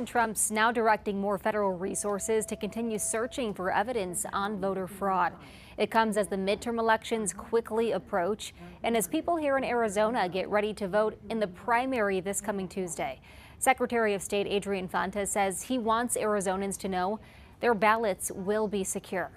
Trump's now directing more federal resources to continue searching for evidence on voter fraud. It comes as the midterm elections quickly approach and as people here in Arizona get ready to vote in the primary this coming Tuesday. Secretary of State Adrian Fontes says he wants Arizonans to know their ballots will be secure.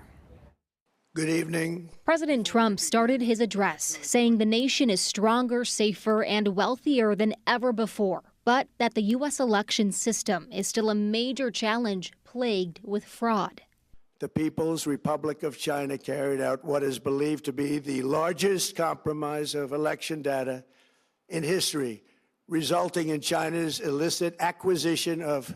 Good evening. President Trump started his address saying the nation is stronger, safer, and wealthier than ever before, but that the U.S. election system is still a major challenge plagued with fraud. The People's Republic of China carried out what is believed to be the largest compromise of election data in history, resulting in China's illicit acquisition of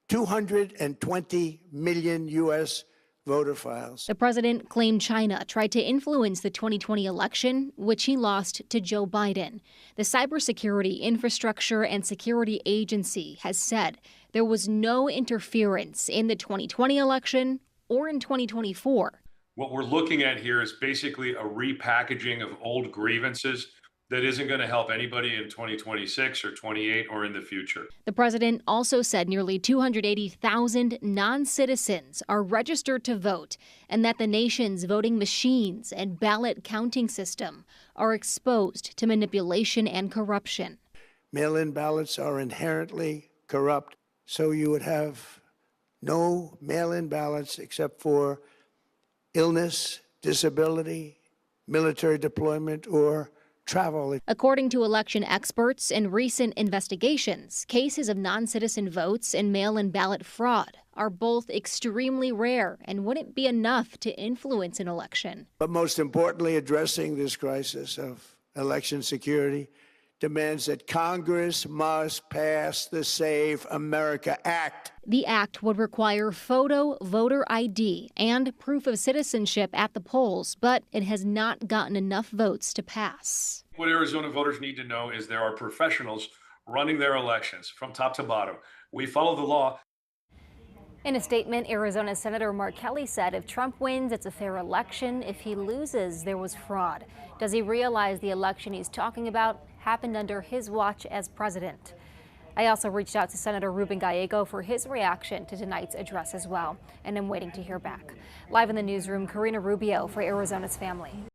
220 million U.S. voter files. The president claimed China tried to influence the 2020 election, which he lost to Joe Biden. The Cybersecurity Infrastructure and Security Agency has said there was no interference in the 2020 election or in 2024. What we're looking at here is basically a repackaging of old grievances that isn't going to help anybody in 2026 or 28 or in the future. The president also said nearly 280,000 non-citizens are registered to vote and that the nation's voting machines and ballot counting system are exposed to manipulation and corruption. Mail-in ballots are inherently corrupt, so you would have no mail-in ballots except for illness, disability, military deployment, or travel. According to election experts in recent investigations, cases of non-citizen votes and mail-in ballot fraud are both extremely rare and wouldn't be enough to influence an election. But most importantly, addressing this crisis of election security demands that Congress must pass the Save America Act. The act would require photo, voter ID, and proof of citizenship at the polls, but it has not gotten enough votes to pass. What Arizona voters need to know is there are professionals running their elections from top to bottom. We follow the law. In a statement, Arizona Senator Mark Kelly said if Trump wins, it's a fair election. If he loses, there was fraud. Does he realize the election he's talking about happened under his watch as president? I also reached out to Senator Ruben Gallego for his reaction to tonight's address as well, and I'm waiting to hear back. Live in the newsroom, Karina Rubio for Arizona's Family.